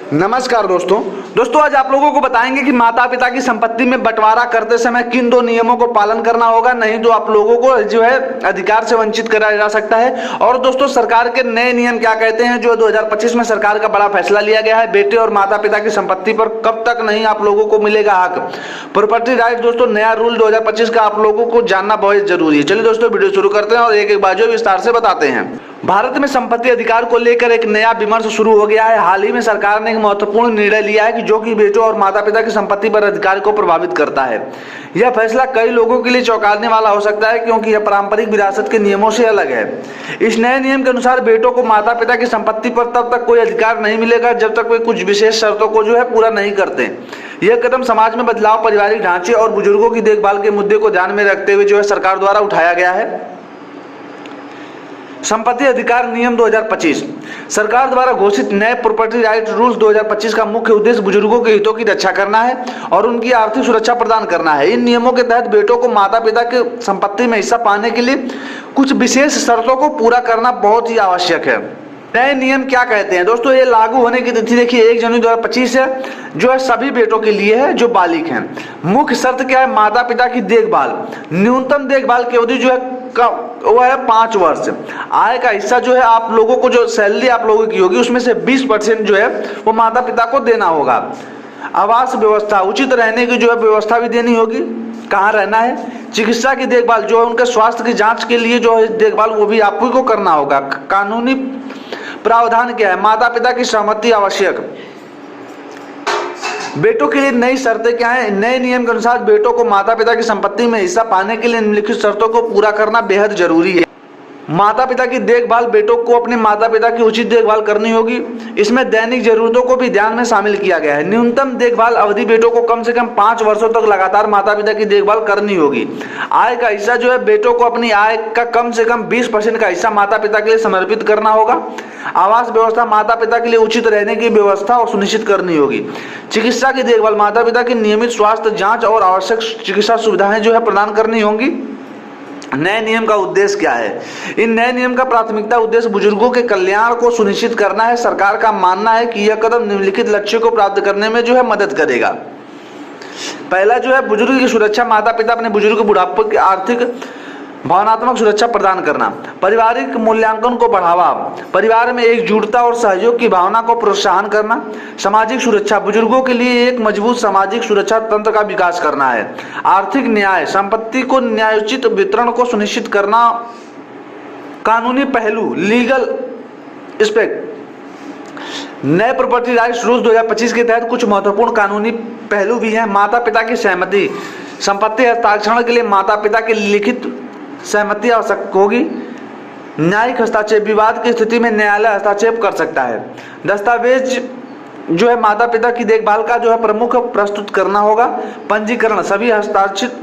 नमस्कार दोस्तों आज आप लोगों को बताएंगे कि माता पिता की संपत्ति में बंटवारा करते समय किन दो नियमों को पालन करना होगा, नहीं तो आप लोगों को जो है अधिकार से वंचित करा जा सकता है। और दोस्तों सरकार के नए नियम क्या कहते हैं, जो 2025 में सरकार का बड़ा फैसला लिया गया है। बेटे और माता पिता की संपत्ति पर कब तक नहीं आप लोगों को मिलेगा हक, प्रॉपर्टी राइट। दोस्तों नया रूल 2025 का आप लोगों को जानना बहुत जरूरी है। चलिए दोस्तों वीडियो शुरू करते हैं और एक एक बाजू विस्तार से बताते हैं। भारत में संपत्ति अधिकार को लेकर एक नया विमर्श शुरू हो गया है। हाल ही में सरकार ने एक महत्वपूर्ण निर्णय लिया है कि जो कि बेटों और माता पिता की संपत्ति पर अधिकार को प्रभावित करता है। यह फैसला कई लोगों के लिए चौंकाने वाला हो सकता है, क्योंकि यह पारंपरिक विरासत के नियमों से अलग है। इस नए नियम के अनुसार बेटों को माता पिता की संपत्ति पर तब तक कोई अधिकार नहीं मिलेगा जब तक वे कुछ विशेष शर्तों को जो है पूरा नहीं करते। यह कदम समाज में बदलाव, पारिवारिक ढांचे और बुजुर्गों की देखभाल के मुद्दे को ध्यान में रखते हुए जो है सरकार द्वारा उठाया गया है। संपत्ति अधिकार नियम 2025 सरकार द्वारा घोषित नए प्रॉपर्टी राइट रूल्स 2025 का मुख्य उद्देश्य बुजुर्गों के हितों की रक्षा करना है और उनकी आर्थिक सुरक्षा प्रदान करना है। इन नियमों के तहत बेटों को माता पिता की संपत्ति में हिस्सा पाने के लिए कुछ विशेष शर्तों को पूरा करना बहुत ही आवश्यक है। नए नियम क्या कहते हैं दोस्तों, ये लागू होने की तिथि देखिए 1 जनवरी 2025 है, जो है सभी बेटों के लिए है जो बालिग हैं। मुख्य शर्त क्या है, माता पिता की देखभाल, न्यूनतम देखभाल की अवधि जो है वो है 5 वर्ष। आय का हिस्सा जो है आप लोगों को, जो सैलरी आप लोगों की होगी उसमें से 20% जो है वो माता पिता को देना होगा। आवास व्यवस्था, उचित रहने की जो है व्यवस्था भी देनी होगी, कहाँ रहना है। चिकित्सा की देखभाल, जो है उनके स्वास्थ्य की जांच के लिए जो है देखभाल वो भी आप ही को करना होगा। कानूनी प्रावधान क्या है, माता पिता की सहमति आवश्यक। बेटों के लिए नई शर्तें क्या हैं, नए नियम के अनुसार बेटों को माता पिता की संपत्ति में हिस्सा पाने के लिए निम्नलिखित शर्तों को पूरा करना बेहद जरूरी है। माता पिता की देखभाल, बेटों को अपने माता पिता की उचित देखभाल करनी होगी। इसमें दैनिक जरूरतों को भी ध्यान में शामिल किया गया है। न्यूनतम देखभाल अवधि, बेटों को कम से कम 5 वर्षों तक लगातार माता पिता की देखभाल करनी होगी। आय का हिस्सा जो है बेटों को अपनी आय का कम से कम 20% का हिस्सा माता पिता के लिए समर्पित करना होगा। आवास व्यवस्था, माता पिता के लिए उचित रहने की व्यवस्था और सुनिश्चित करनी होगी। चिकित्सा की देखभाल, माता पिता की नियमित स्वास्थ्य जांच और आवश्यक चिकित्सा सुविधाएं जो है प्रदान करनी होंगी। नए नियम का उद्देश्य क्या है, इन नए नियम का प्राथमिकता उद्देश्य बुजुर्गों के कल्याण को सुनिश्चित करना है। सरकार का मानना है कि यह कदम निम्नलिखित लक्ष्य को प्राप्त करने में जो है मदद करेगा। पहला जो है बुजुर्ग की सुरक्षा, माता पिता अपने बुजुर्ग बुढ़ापे की आर्थिक भावनात्मक सुरक्षा प्रदान करना। पारिवारिक मूल्यांकन को बढ़ावा, परिवार में एकजुटता और सहयोग की भावना को प्रोत्साहन करना। सामाजिक सुरक्षा, बुजुर्गों के लिए एक मजबूत सामाजिक सुरक्षा तंत्र का विकास करना है। आर्थिक न्याय, संपत्ति को न्यायोचित वितरण को सुनिश्चित करना। कानूनी पहलू, लीगल एस्पेक्ट, नए प्रॉपर्टी राइट्स रूल्स 2025 के तहत कुछ महत्वपूर्ण कानूनी पहलू भी हैं। माता पिता की सहमति, संपत्ति हस्तांतरण के लिए माता पिता की लिखित सहमति आवश्यक होगी। न्यायिक हस्तक्षेप, विवाद की स्थिति में न्यायालय हस्तक्षेप कर सकता है। दस्तावेज जो है माता पिता की देखभाल का जो है प्रमुख प्रस्तुत करना होगा। पंजीकरण, सभी हस्ताक्षरित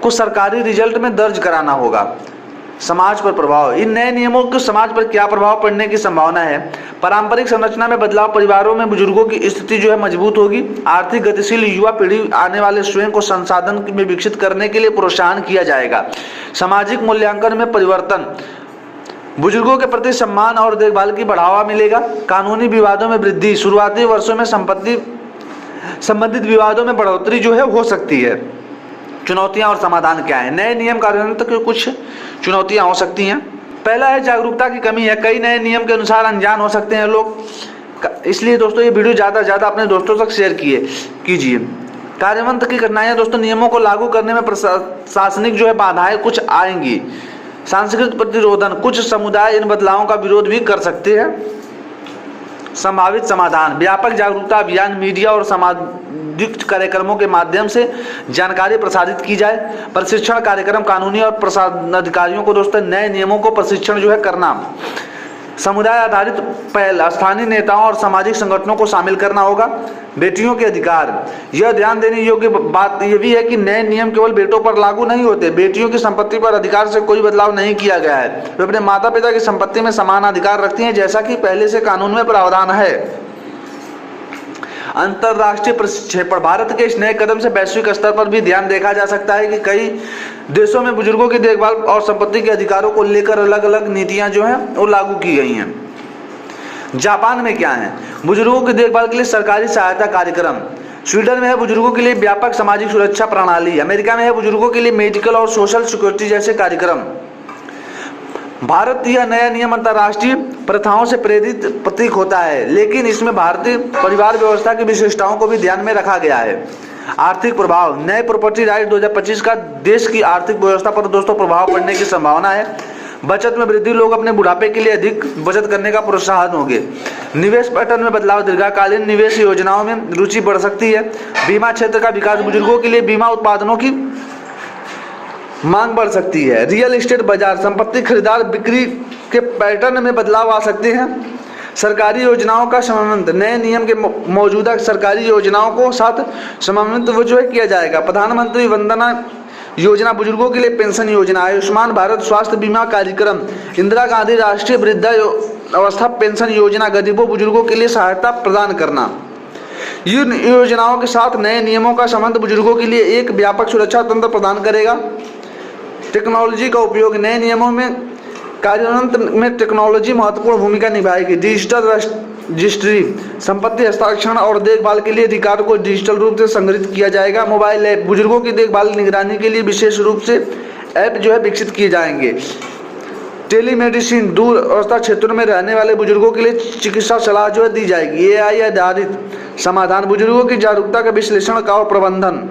को सरकारी रिजल्ट में दर्ज कराना होगा। समाज पर प्रभाव, इन नए नियमों के समाज पर क्या प्रभाव पड़ने की संभावना है। पारंपरिक संरचना में बदलाव, परिवारों में बुजुर्गों की स्थिति जो है मजबूत होगी। आर्थिक गतिशील युवा पीढ़ी आने वाले स्वयं को संसाधन में विकसित करने के लिए प्रोत्साहन किया जाएगा। सामाजिक मूल्यांकन में परिवर्तन, बुजुर्गों के प्रति सम्मान और देखभाल की बढ़ावा मिलेगा। कानूनी विवादों में वृद्धि, शुरुआती वर्षों में संपत्ति संबंधित विवादों में बढ़ोतरी जो है हो सकती है। चुनौतियां और समाधान क्या है, नए नियम कार्यान्वयन तक कुछ चुनौतियां हो सकती हैं। पहला है जागरूकता की कमी है, कई नए नियम के अनुसार अनजान हो सकते हैं लोग, इसलिए दोस्तों ये वीडियो ज़्यादा से ज़्यादा अपने दोस्तों तक शेयर कीजिए। कार्यान्वयन की कठिनाइयां, दोस्तों नियमों को लागू करने में प्रशासनिक जो है बाधाएं कुछ आएंगी। सांस्कृतिक प्रतिरोधन, कुछ समुदाय इन बदलावों का विरोध भी कर सकते हैं। संभावित समाधान, व्यापक जागरूकता अभियान, मीडिया और सामाजिक कार्यक्रमों के माध्यम से जानकारी प्रसारित की जाए। प्रशिक्षण कार्यक्रम, कानूनी और प्रशासन अधिकारियों को दोस्तों नए नियमों को प्रशिक्षण जो है करना। समुदाय आधारित पहल, स्थानीय नेताओं और सामाजिक संगठनों को शामिल करना होगा। बेटियों के अधिकार, यह ध्यान देने योग्य बात यह भी है कि नए नियम केवल बेटों पर लागू नहीं होते। बेटियों की संपत्ति पर अधिकार से कोई बदलाव नहीं किया गया है। वे अपने माता पिता की संपत्ति में समान अधिकार रखती हैं, जैसा कि पहले से कानून में प्रावधान है। अंतरराष्ट्रीय प्रक्षेपण, भारत के इस नए कदम से वैश्विक स्तर पर भी ध्यान देखा जा सकता है कि कई देशों में बुजुर्गों की देखभाल और संपत्ति के अधिकारों को लेकर अलग अलग नीतियां जो हैं वो लागू की गई हैं। जापान में क्या है? बुजुर्गों की देखभाल के लिए सरकारी सहायता कार्यक्रम। स्वीडन में है बुजुर्गों के लिए व्यापक सामाजिक सुरक्षा प्रणाली। अमेरिका में है बुजुर्गों के लिए मेडिकल और सोशल सिक्योरिटी जैसे कार्यक्रम। भारत यह नया नियम अंतर्राष्ट्रीय प्रथाओं से प्रेरित प्रतीक होता है, लेकिन इसमें भारतीय परिवार व्यवस्था की विशेषताओं को भी ध्यान में रखा गया है। आर्थिक प्रभाव। नए प्रॉपर्टी राइट 2025 का देश की आर्थिक व्यवस्था पर दोस्तों प्रभाव पड़ने की संभावना है। बचत में वृद्धि। लोग अपने बुढ़ापे के लिए अधिक बचत करने का प्रोत्साहन होंगे। निवेश पैटर्न में बदलाव। दीर्घकालीन निवेश योजनाओं में रुचि बढ़ सकती है। बीमा क्षेत्र का विकास। बुजुर्गों के लिए बीमा उत्पादनों की मांग बढ़ सकती है। रियल एस्टेट बाजार। संपत्ति खरीदार बिक्री के पैटर्न में बदलाव आ सकते हैं। सरकारी योजनाओं का समन्वय। नए नियम के मौजूदा सरकारी योजनाओं को साथ समन्वय किया जाएगा। प्रधानमंत्री वंदना योजना बुजुर्गों के लिए पेंशन योजना। आयुष्मान भारत स्वास्थ्य बीमा कार्यक्रम। इंदिरा गांधी राष्ट्रीय वृद्धावस्था पेंशन योजना गरीबों बुजुर्गों के लिए सहायता प्रदान करना। इन योजनाओं के साथ नए नियमों का संबंध बुजुर्गों के लिए एक व्यापक सुरक्षा तंत्र प्रदान करेगा। टेक्नोलॉजी का उपयोग। नए नियमों में कार्यान्वयन में टेक्नोलॉजी महत्वपूर्ण भूमिका निभाएगी। Digital registry. संपत्ति हस्ताक्षर और देखभाल के लिए रिकॉर्ड को डिजिटल रूप से संग्रहित किया जाएगा। Mobile app. बुजुर्गों की देखभाल निगरानी के लिए विशेष रूप से ऐप विकसित किए जाएंगे। टेलीमेडिसिन। दूर अवस्था क्षेत्रों में रहने वाले बुजुर्गों के लिए चिकित्सा सलाह दी जाएगी। AI आधारित समाधान। बुजुर्गों की जागरूकता का विश्लेषण का और प्रबंधन।